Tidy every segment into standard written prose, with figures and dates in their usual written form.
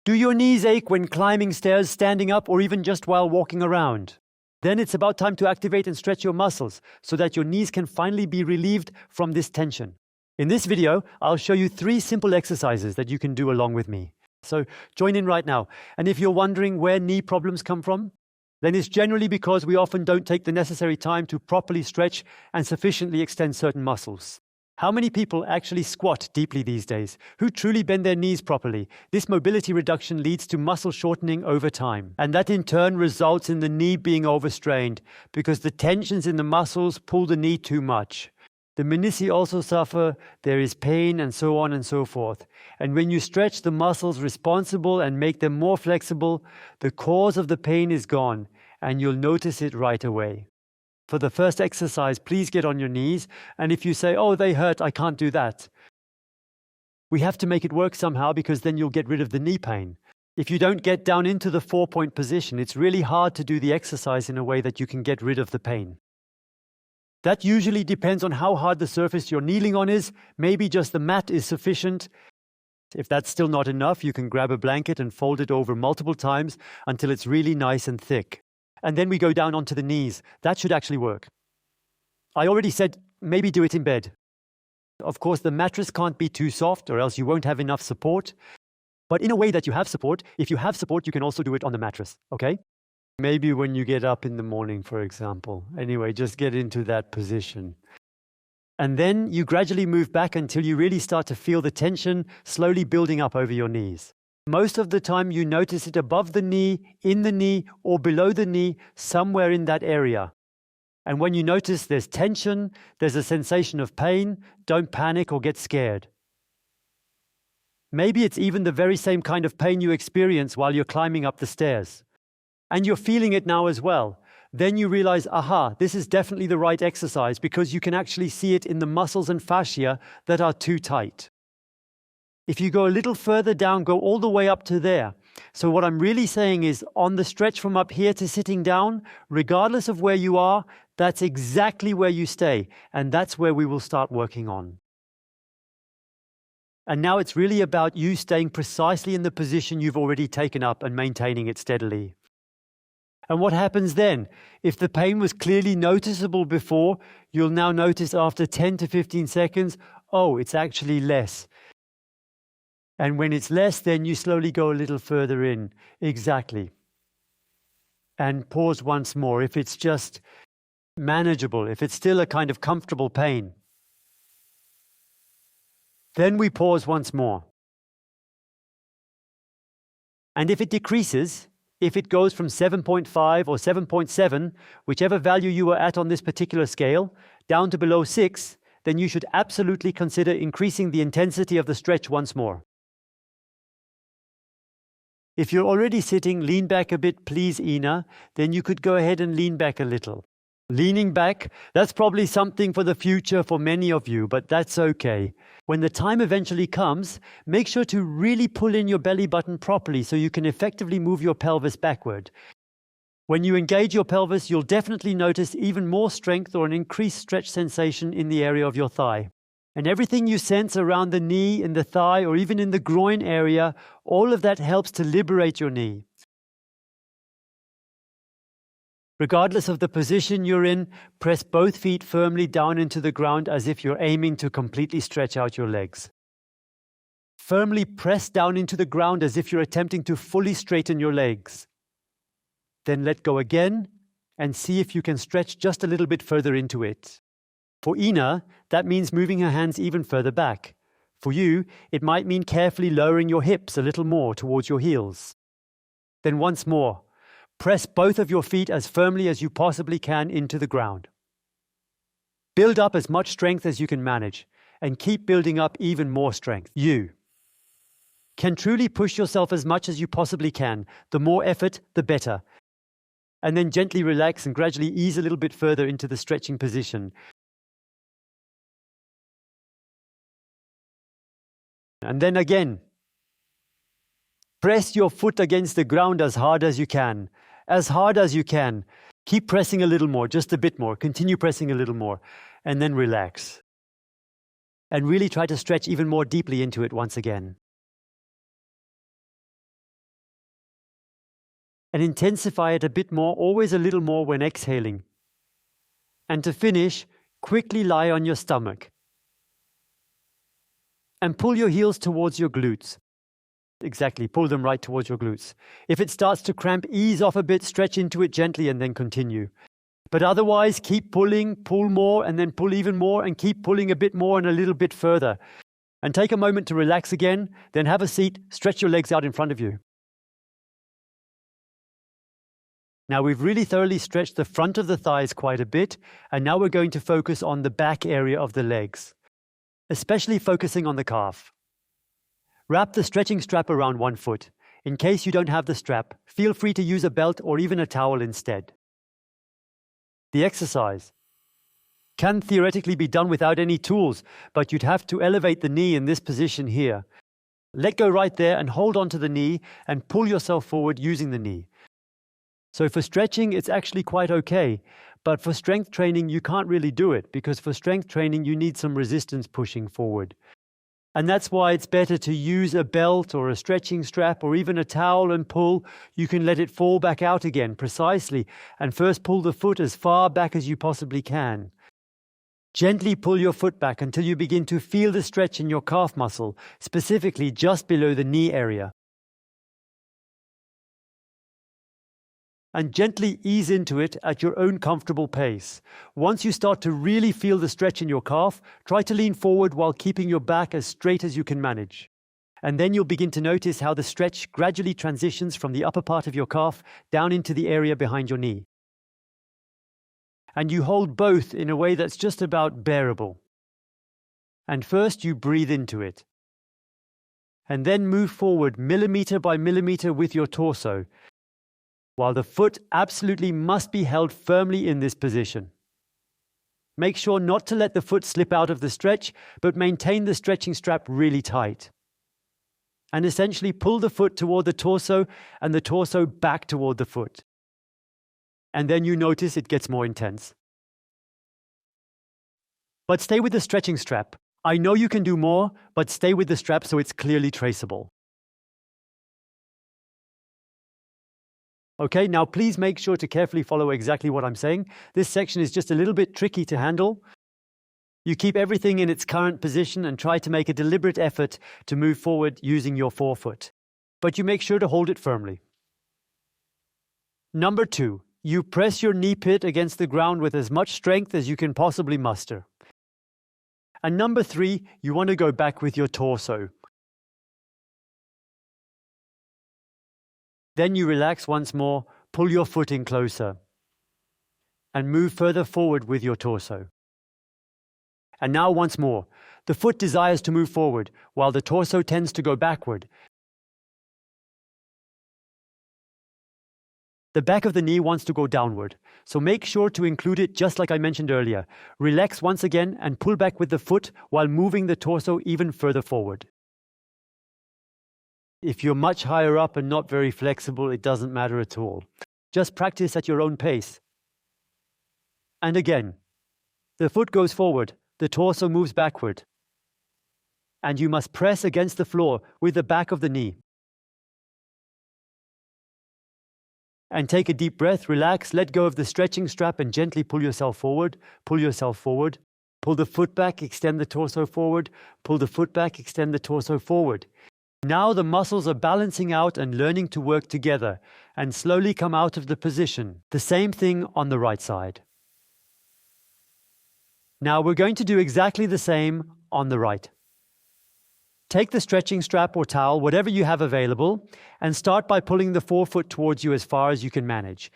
Do your knees ache when climbing stairs, standing up, or even just while walking around? Then it's about time to activate and stretch your muscles so that your knees can finally be relieved from this tension. In this video, I'll show you 3 simple exercises that you can do along with me. So join in right now. And if you're wondering where knee problems come from, then it's generally because we often don't take the necessary time to properly stretch and sufficiently extend certain muscles. How many people actually squat deeply these days? Who truly bend their knees properly? This mobility reduction leads to muscle shortening over time. And that in turn results in the knee being overstrained because the tensions in the muscles pull the knee too much. The menisci also suffer, there is pain, and so on and so forth. And when you stretch the muscles responsible and make them more flexible, the cause of the pain is gone, and you'll notice it right away. For the first exercise, please get on your knees, and if you say, "Oh, they hurt, I can't do that," we have to make it work somehow because then you'll get rid of the knee pain. If you don't get down into the 4-point position, it's really hard to do the exercise in a way that you can get rid of the pain. That usually depends on how hard the surface you're kneeling on is. Maybe just the mat is sufficient. If that's still not enough, you can grab a blanket and fold it over multiple times until it's really nice and thick. And then we go down onto the knees. That should actually work. I already said maybe do it in bed. Of course, the mattress can't be too soft or else you won't have enough support. But in a way that you have support, if you have support, you can also do it on the mattress, okay? Maybe when you get up in the morning, for example. Anyway, just get into that position. And then you gradually move back until you really start to feel the tension slowly building up over your knees. Most of the time you notice it above the knee, in the knee, or below the knee, somewhere in that area. And when you notice there's tension, there's a sensation of pain, don't panic or get scared. Maybe it's even the very same kind of pain you experience while you're climbing up the stairs. And you're feeling it now as well. Then you realize, aha, this is definitely the right exercise because you can actually see it in the muscles and fascia that are too tight. If you go a little further down, go all the way up to there. So what I'm really saying is on the stretch from up here to sitting down, regardless of where you are, that's exactly where you stay. And that's where we will start working on. And now it's really about you staying precisely in the position you've already taken up and maintaining it steadily. And what happens then? If the pain was clearly noticeable before, you'll now notice after 10 to 15 seconds, oh, it's actually less. And when it's less, then you slowly go a little further in. Exactly. And pause once more if it's just manageable, if it's still a kind of comfortable pain. Then we pause once more. And if it decreases, if it goes from 7.5 or 7.7, whichever value you were at on this particular scale, down to below 6, then you should absolutely consider increasing the intensity of the stretch once more. If you're already sitting, lean back a bit, please, Ina. Then you could go ahead and lean back a little. Leaning back, that's probably something for the future for many of you, but that's okay. When the time eventually comes, make sure to really pull in your belly button properly so you can effectively move your pelvis backward. When you engage your pelvis, you'll definitely notice even more strength or an increased stretch sensation in the area of your thigh. And everything you sense around the knee, in the thigh, or even in the groin area, all of that helps to liberate your knee. Regardless of the position you're in, press both feet firmly down into the ground as if you're aiming to completely stretch out your legs. Firmly press down into the ground as if you're attempting to fully straighten your legs. Then let go again and see if you can stretch just a little bit further into it. For Ina, that means moving her hands even further back. For you, it might mean carefully lowering your hips a little more towards your heels. Then once more, press both of your feet as firmly as you possibly can into the ground. Build up as much strength as you can manage, and keep building up even more strength. You can truly push yourself as much as you possibly can. The more effort, the better. And then gently relax and gradually ease a little bit further into the stretching position. And then again, press your foot against the ground as hard as you can. As hard as you can. Keep pressing a little more, just a bit more. Continue pressing a little more. And then relax. And really try to stretch even more deeply into it once again. and intensify it a bit more, always a little more when exhaling. And to finish, quickly lie on your stomach. And pull your heels towards your glutes. Exactly, pull them right towards your glutes. If it starts to cramp, ease off a bit, stretch into it gently, and then continue. But otherwise, keep pulling, pull more, and then pull even more, and keep pulling a bit more and a little bit further. And take a moment to relax again, then have a seat, stretch your legs out in front of you. Now we've really thoroughly stretched the front of the thighs quite a bit, and now we're going to focus on the back area of the legs, especially focusing on the calf. Wrap the stretching strap around one foot. In case you don't have the strap, feel free to use a belt or even a towel instead. The exercise can theoretically be done without any tools, but you'd have to elevate the knee in this position here. Let go right there and hold onto the knee and pull yourself forward using the knee. So for stretching, it's actually quite okay, but for strength training, you can't really do it, because for strength training, you need some resistance pushing forward. And that's why it's better to use a belt or a stretching strap or even a towel and pull. You can let it fall back out again precisely, and first pull the foot as far back as you possibly can. Gently pull your foot back until you begin to feel the stretch in your calf muscle, specifically just below the knee area. And gently ease into it at your own comfortable pace. Once you start to really feel the stretch in your calf, try to lean forward while keeping your back as straight as you can manage. And then you'll begin to notice how the stretch gradually transitions from the upper part of your calf down into the area behind your knee. And you hold both in a way that's just about bearable. And first you breathe into it. And then move forward millimeter by millimeter with your torso, while the foot absolutely must be held firmly in this position. Make sure not to let the foot slip out of the stretch, but maintain the stretching strap really tight. And essentially pull the foot toward the torso and the torso back toward the foot. And then you notice it gets more intense. But stay with the stretching strap. I know you can do more, but stay with the strap so it's clearly traceable. Okay, now please make sure to carefully follow exactly what I'm saying. This section is just a little bit tricky to handle. You keep everything in its current position and try to make a deliberate effort to move forward using your forefoot. But you make sure to hold it firmly. Number 2, you press your knee pit against the ground with as much strength as you can possibly muster. And number 3, you want to go back with your torso. Then you relax once more, pull your foot in closer, and move further forward with your torso. And now once more, the foot desires to move forward, while the torso tends to go backward. The back of the knee wants to go downward, so make sure to include it just like I mentioned earlier. Relax once again and pull back with the foot while moving the torso even further forward. If you're much higher up and not very flexible, it doesn't matter at all. Just practice at your own pace. And again, the foot goes forward, the torso moves backward. And you must press against the floor with the back of the knee. And take a deep breath, relax, let go of the stretching strap and gently pull yourself forward, pull yourself forward. Pull the foot back, extend the torso forward, pull the foot back, extend the torso forward. Now the muscles are balancing out and learning to work together and slowly come out of the position. The same thing on the right side. Now we're going to do exactly the same on the right. Take the stretching strap or towel, whatever you have available, and start by pulling the forefoot towards you as far as you can manage,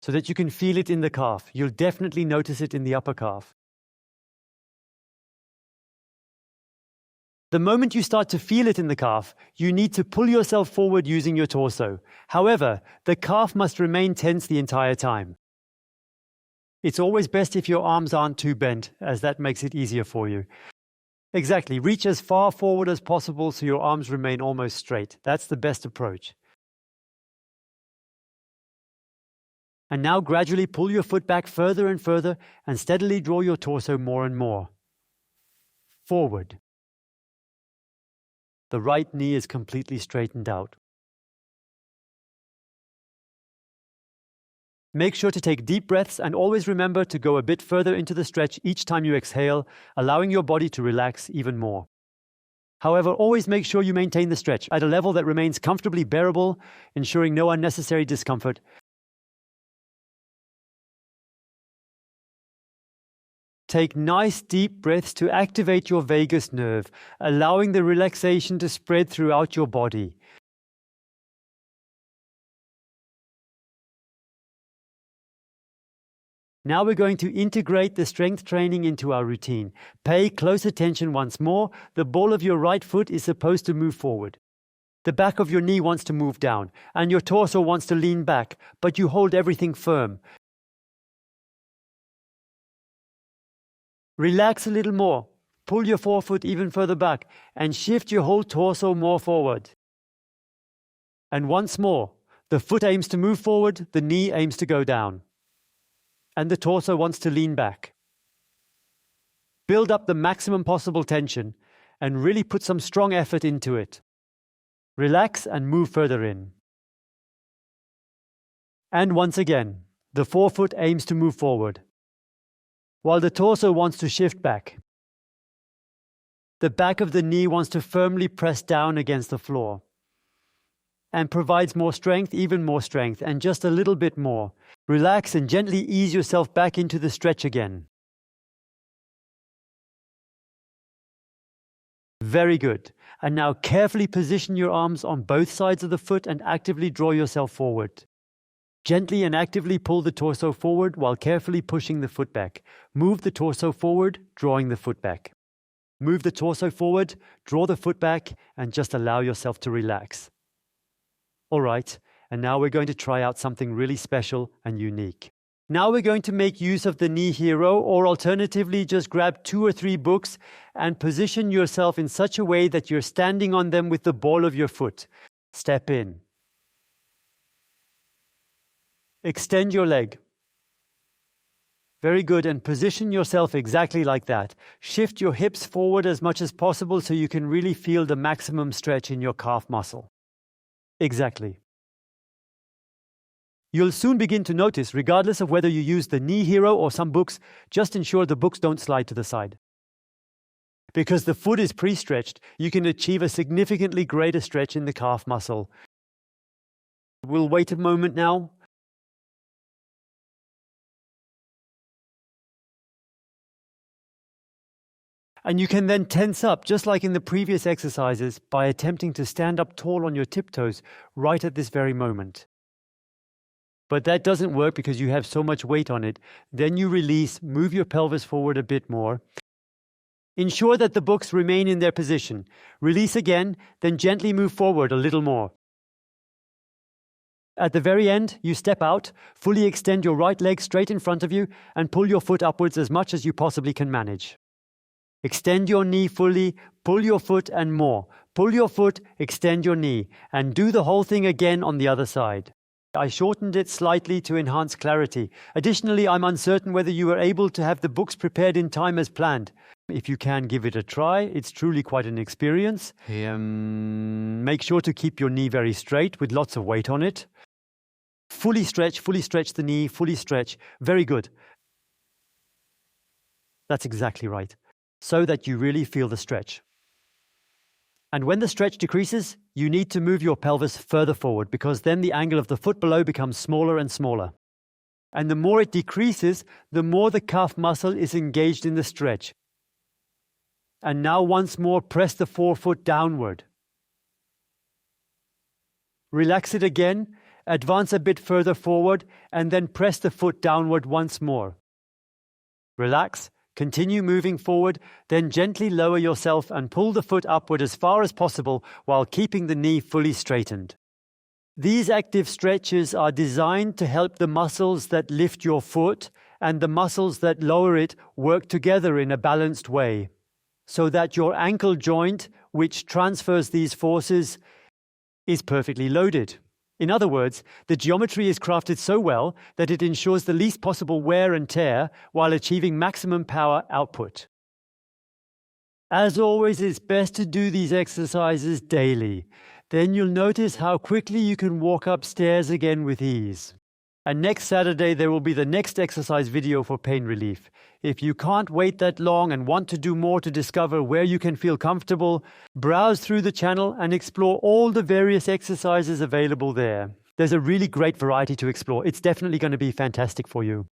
so that you can feel it in the calf. You'll definitely notice it in the upper calf. The moment you start to feel it in the calf, you need to pull yourself forward using your torso. However, the calf must remain tense the entire time. It's always best if your arms aren't too bent, as that makes it easier for you. Exactly. Reach as far forward as possible so your arms remain almost straight. That's the best approach. And now gradually pull your foot back further and further and steadily draw your torso more and more forward. The right knee is completely straightened out. Make sure to take deep breaths and always remember to go a bit further into the stretch each time you exhale, allowing your body to relax even more. However, always make sure you maintain the stretch at a level that remains comfortably bearable, ensuring no unnecessary discomfort. Take nice deep breaths to activate your vagus nerve, allowing the relaxation to spread throughout your body. Now we're going to integrate the strength training into our routine. Pay close attention once more. The ball of your right foot is supposed to move forward. The back of your knee wants to move down, and your torso wants to lean back, but you hold everything firm. Relax a little more. Pull your forefoot even further back, and shift your whole torso more forward. And once more, the foot aims to move forward, the knee aims to go down. And the torso wants to lean back. Build up the maximum possible tension and really put some strong effort into it. Relax and move further in. And once again, the forefoot aims to move forward, while the torso wants to shift back. The back of the knee wants to firmly press down against the floor and provides more strength, even more strength, and just a little bit more. Relax and gently ease yourself back into the stretch again. Very good. And now carefully position your arms on both sides of the foot and actively draw yourself forward. Gently and actively pull the torso forward while carefully pushing the foot back. Move the torso forward, drawing the foot back. Move the torso forward, draw the foot back, and just allow yourself to relax. All right, and now we're going to try out something really special and unique. Now we're going to make use of the Knee Hero, or alternatively just grab 2 or 3 books and position yourself in such a way that you're standing on them with the ball of your foot. Step in. Extend your leg. Very good, and position yourself exactly like that. Shift your hips forward as much as possible so you can really feel the maximum stretch in your calf muscle. Exactly. You'll soon begin to notice, regardless of whether you use the Knee Hero or some books, just ensure the books don't slide to the side. Because the foot is pre-stretched, you can achieve a significantly greater stretch in the calf muscle. We'll wait a moment now. And you can then tense up, just like in the previous exercises, by attempting to stand up tall on your tiptoes right at this very moment. But that doesn't work because you have so much weight on it. Then you release, move your pelvis forward a bit more. Ensure that the books remain in their position. Release again, then gently move forward a little more. At the very end, you step out, fully extend your right leg straight in front of you, and pull your foot upwards as much as you possibly can manage. Extend your knee fully, pull your foot and more. Pull your foot, extend your knee, and do the whole thing again on the other side. I shortened it slightly to enhance clarity. Additionally, I'm uncertain whether you were able to have the books prepared in time as planned. If you can, give it a try. It's truly quite an experience. Make sure to keep your knee very straight with lots of weight on it. Fully stretch the knee, fully stretch. Very good. That's exactly right. So that you really feel the stretch. And when the stretch decreases, you need to move your pelvis further forward because then the angle of the foot below becomes smaller and smaller. And the more it decreases, the more the calf muscle is engaged in the stretch. And now once more, press the forefoot downward. Relax it again, advance a bit further forward, and then press the foot downward once more. Relax. Continue moving forward, then gently lower yourself and pull the foot upward as far as possible while keeping the knee fully straightened. These active stretches are designed to help the muscles that lift your foot and the muscles that lower it work together in a balanced way, so that your ankle joint, which transfers these forces, is perfectly loaded. In other words, the geometry is crafted so well that it ensures the least possible wear and tear while achieving maximum power output. As always, it's best to do these exercises daily. Then you'll notice how quickly you can walk upstairs again with ease. And next Saturday, there will be the next exercise video for pain relief. If you can't wait that long and want to do more to discover where you can feel comfortable, browse through the channel and explore all the various exercises available there. There's a really great variety to explore. It's definitely going to be fantastic for you.